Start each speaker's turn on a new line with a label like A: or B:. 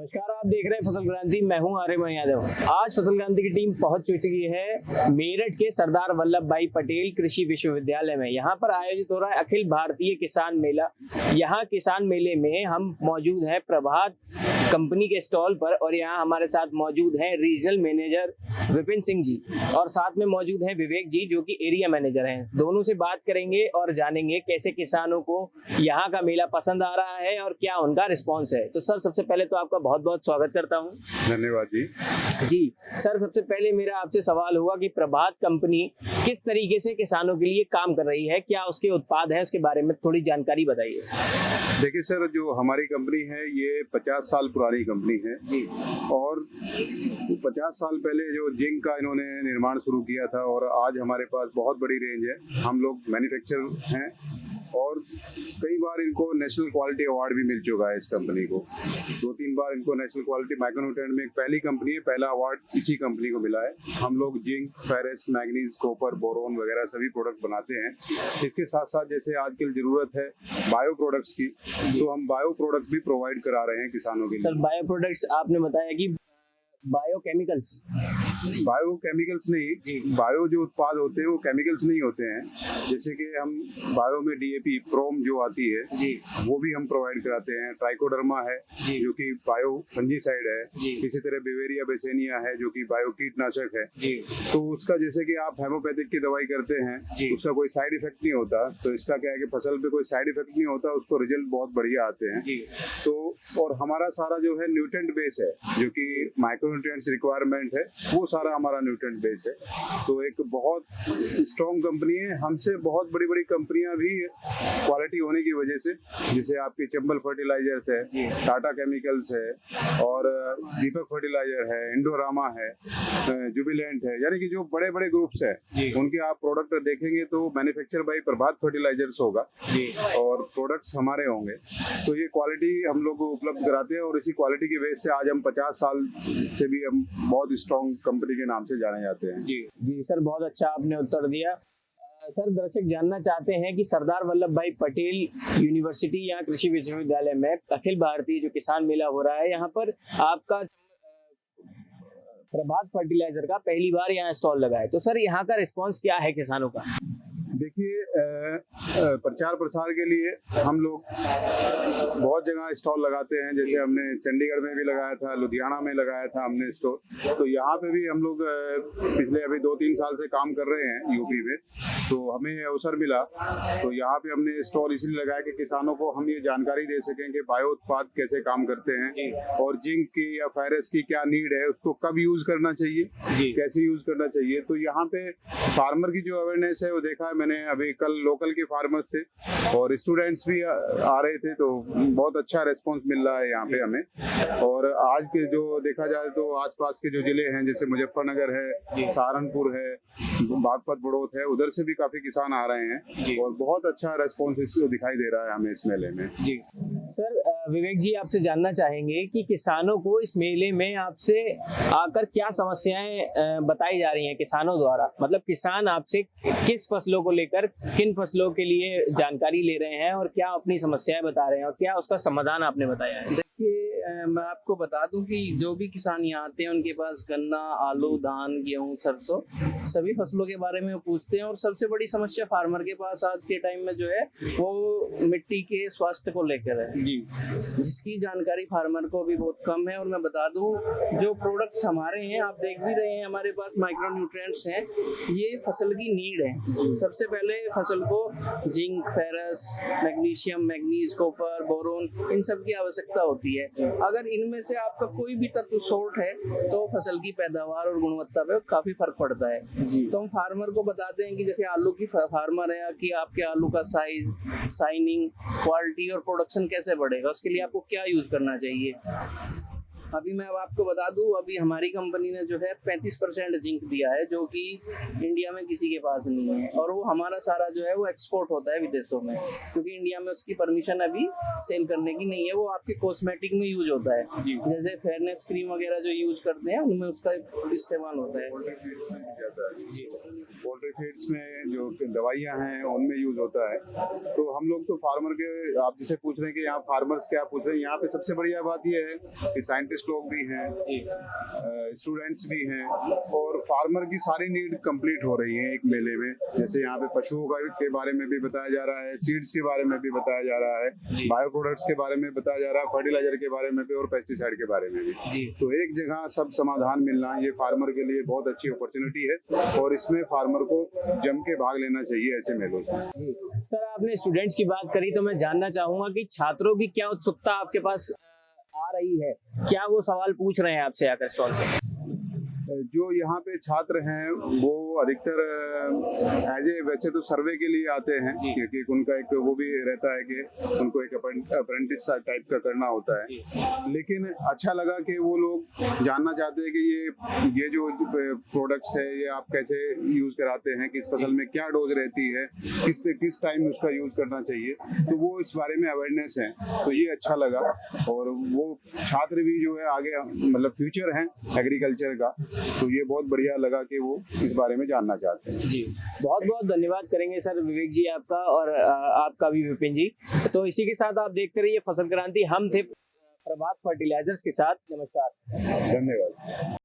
A: नमस्कार, आप देख रहे हैं फसल क्रांति। मैं हूं आर्यमन यादव। आज फसल क्रांति की टीम पहुंच चुकी है मेरठ के सरदार वल्लभ भाई पटेल कृषि विश्वविद्यालय में। यहां पर आयोजित हो रहा है अखिल भारतीय किसान मेला। यहां किसान मेले में हम मौजूद हैं प्रभात कंपनी के स्टॉल पर और यहाँ हमारे साथ मौजूद हैं रीजनल मैनेजर विपिन सिंह जी और साथ में मौजूद हैं विवेक जी जो कि एरिया मैनेजर हैं। दोनों से बात करेंगे और जानेंगे कैसे किसानों को यहाँ का मेला पसंद आ रहा है और क्या उनका रिस्पॉन्स है। तो सर, सबसे पहले तो आपका बहुत बहुत स्वागत करता हूँ।
B: धन्यवाद जी।
A: जी सर, सबसे पहले मेरा आपसे सवाल होगा कि प्रभात कंपनी किस तरीके से किसानों के लिए काम कर रही है, क्या उसके उत्पाद हैं, उसके बारे में थोड़ी जानकारी बताइए।
B: देखिए सर, जो हमारी कंपनी है ये 50 साल पुरानी कंपनी है
A: जी।
B: और 50 साल पहले जो जिंक का इन्होंने निर्माण शुरू किया था और आज हमारे पास बहुत बड़ी रेंज है। हम लोग मैन्युफैक्चरर हैं और कई बार इनको नेशनल क्वालिटी अवार्ड भी मिल चुका है। इस कंपनी को 2-3 बार इनको नेशनल क्वालिटी माइक्रोन्यूट्रिएंट में एक पहली कंपनी है, पहला अवार्ड इसी कंपनी को मिला है। हम लोग zinc, ferrous, manganese, copper, boron वगैरह सभी प्रोडक्ट बनाते हैं। इसके साथ साथ जैसे आजकल जरूरत है बायो प्रोडक्ट्स की, तो हम बायो प्रोडक्ट भी प्रोवाइड करा रहे हैं किसानों के लिए।
A: सर, बायो प्रोडक्ट्स आपने बताया कि बायोकेमिकल्स
B: नहीं, बायो जो उत्पाद होते हैं वो केमिकल्स नहीं होते हैं। जैसे कि हम बायो में डीएपी, प्रोम जो आती है
A: जी,
B: वो भी हम प्रोवाइड कराते हैं। ट्राइकोडर्मा है जो कि बायो फंजीसाइड है।
A: जी।
B: इसी तरह बेवेरिया बेसेनिया है जो कि बायो कीटनाशक है
A: जी।
B: तो उसका जैसे कि आप हेमोपैथिक की दवाई करते हैं
A: जी।
B: उसका कोई साइड इफेक्ट नहीं होता। तो इसका क्या है कि फसल पे कोई साइड इफेक्ट नहीं होता, उसको रिजल्ट बहुत बढ़िया आते हैं।
A: जी।
B: तो और हमारा सारा जो है न्यूट्रेंट बेस है, जो कि माइक्रोन्यूट्रिएंट्स रिक्वायरमेंट है वो सारा हमारा न्यूट्रेंट बेस है। तो एक बहुत स्ट्रॉन्ग कंपनी है। हमसे बहुत बड़ी बड़ी कंपनियां भी क्वालिटी होने की वजह से, जैसे आपकी चंबल फर्टिलाइजर्स है, टाटा केमिकल्स है और दीपक फर्टिलाइजर है, इंडोरामा है, जुबिलेंट है, यानी कि जो बड़े बड़े ग्रुप्स है उनके आप प्रोडक्ट देखेंगे तो मैन्युफैक्चर बाय प्रभात फर्टिलाइजर्स होगा और प्रोडक्ट्स हमारे होंगे। तो ये क्वालिटी हम लोग उपलब्ध कराते हैं और इसी क्वालिटी की वजह से आज हम 50 साल से भी हम बहुत स्ट्रॉन्ग कंपनी के नाम से जाने जाते हैं।
A: जी जी सर, बहुत अच्छा आपने उत्तर दिया। सर, दर्शक जानना चाहते हैं कि सरदार वल्लभ भाई पटेल यूनिवर्सिटी या कृषि विश्वविद्यालय में अखिल भारतीय जो किसान मेला हो रहा है, यहाँ पर आपका प्रभात फर्टिलाइजर का पहली बार यहाँ स्टॉल लगा है, तो सर यहाँ का रिस्पांस क्या है किसानों का?
B: देखिए, प्रचार प्रसार के लिए हम लोग बहुत जगह स्टॉल लगाते हैं। जैसे हमने चंडीगढ़ में भी लगाया था, लुधियाना में लगाया था हमने स्टॉल। तो यहाँ पे भी हम लोग पिछले अभी 2-3 साल से काम कर रहे हैं यूपी में। तो हमें अवसर मिला तो यहाँ पे हमने स्टॉल इसलिए लगाया कि किसानों को हम ये जानकारी दे सकें कि बायो उत्पाद कैसे काम करते हैं और जिंक की या फेरस की क्या नीड है, उसको कब यूज करना चाहिए, कैसे यूज करना चाहिए। तो यहाँ पे फार्मर की जो अवेयरनेस है वो देखा है मैंने। अभी कल लोकल के फार्मर्स थे और स्टूडेंट्स भी आ रहे थे, तो बहुत अच्छा रेस्पॉन्स मिल रहा है यहाँ पे हमें। और आज के जो देखा जाए तो आसपास के जो जिले हैं, जैसे मुजफ्फरनगर है, सहारनपुर है, बागपत, बड़ौत है, उधर से भी काफी किसान आ रहे हैं और बहुत अच्छा रेस्पॉन्स दिखाई दे रहा है हमें इस मेले में। जी
A: सर, विवेक जी आपसे जानना चाहेंगे कि किसानों को इस मेले में आपसे आकर क्या समस्याएं बताई जा रही हैं किसानों द्वारा, मतलब किसान आपसे किस फसलों को लेकर किन फसलों के लिए जानकारी ले रहे हैं और क्या अपनी समस्याएं बता रहे हैं और क्या उसका समाधान आपने बताया है?
C: देखिए, मैं आपको बता दूं कि जो भी किसान यहाँ आते हैं उनके पास गन्ना, आलू, धान, गेहूं, सरसों सभी फसलों के बारे में पूछते हैं। और सबसे बड़ी समस्या फार्मर के पास आज के टाइम में जो है वो मिट्टी के स्वास्थ्य को लेकर है जी, जिसकी जानकारी फार्मर को भी बहुत कम है। और मैं बता दूं, जो प्रोडक्ट्स हमारे हैं आप देख भी रहे हैं, हमारे पास माइक्रो न्यूट्रिएंट्स हैं। ये फसल की नीड है। सबसे पहले फसल को zinc, ferrous, magnesium, manganese, copper, boron, इन सब की आवश्यकता होती है। अगर इनमें से आपका कोई भी तत्व शॉर्ट है तो फसल की पैदावार और गुणवत्ता पे काफी फर्क पड़ता है। तो हम फार्मर को बताते हैं कि जैसे आलू की फार्मर है कि आपके आलू का साइज, शाइनिंग, क्वालिटी और प्रोडक्शन कैसे बढ़ेगा, उसके लिए आपको क्या यूज करना चाहिए। अभी मैं अब आपको बता दूं, अभी हमारी कंपनी ने जो है 35% जिंक दिया है, जो कि इंडिया में किसी के पास नहीं है। और वो हमारा सारा जो है वो एक्सपोर्ट होता है विदेशों में, क्योंकि इंडिया में उसकी परमिशन अभी सेल करने की नहीं है। वो आपके कॉस्मेटिक में यूज होता है, जैसे फेयरनेस क्रीम वगैरह जो यूज करते हैं उनमें उसका इस्तेमाल होता है।
B: पोल्ट्री फीड्स में जो दवाइयाँ हैं उनमें यूज होता है। तो हम लोग तो फार्मर के, आप जिसे पूछ रहे हैं कि यहाँ फार्मर्स क्या पूछ रहे हैं, यहाँ पे सबसे बढ़िया बात यह है कि साइंटिस्ट टूरिस्ट लोग भी हैं, स्टूडेंट्स भी हैं, और फार्मर की सारी नीड कंप्लीट हो रही है एक मेले में। जैसे यहाँ पे पशुओं के बारे में भी बताया जा रहा है, सीड्स के बारे में भी बताया जा रहा है, बायो प्रोडक्ट्स के बारे में बताया जा रहा है, फर्टिलाइजर के बारे में भी और पेस्टिसाइड के बारे में भी। तो एक जगह सब समाधान मिलना ये फार्मर के लिए बहुत अच्छी अपॉर्चुनिटी है, और इसमें फार्मर को जम के भाग लेना चाहिए ऐसे मेलों में।
A: सर, आपने स्टूडेंट्स की बात करी तो मैं जानना चाहूंगा कि छात्रों की क्या उत्सुकता आपके पास आ रही है, क्या वो सवाल पूछ रहे हैं आपसे आकर स्टॉल पे?
B: जो यहाँ पे छात्र हैं वो अधिकतर वैसे तो सर्वे के लिए आते हैं, क्योंकि उनका एक वो भी रहता है कि उनको एक अप्रेंटिस टाइप का करना होता है। लेकिन अच्छा लगा कि वो लोग जानना चाहते हैं कि ये जो प्रोडक्ट्स है ये आप कैसे यूज कराते हैं, किस फसल में क्या डोज रहती है, किस टाइम उसका यूज करना चाहिए, तो वो इस बारे में अवेयरनेस है। तो ये अच्छा लगा, और वो छात्र भी जो है आगे मतलब फ्यूचर हैं एग्रीकल्चर का, तो ये बहुत बढ़िया लगा कि वो इस बारे में जानना चाहते हैं।
A: जी, बहुत बहुत धन्यवाद करेंगे सर विवेक जी आपका, और आपका भी विपिन जी। तो इसी के साथ आप देखते रहिए फसल क्रांति। हम थे प्रभात फर्टिलाइजर्स के साथ। नमस्कार,
B: धन्यवाद।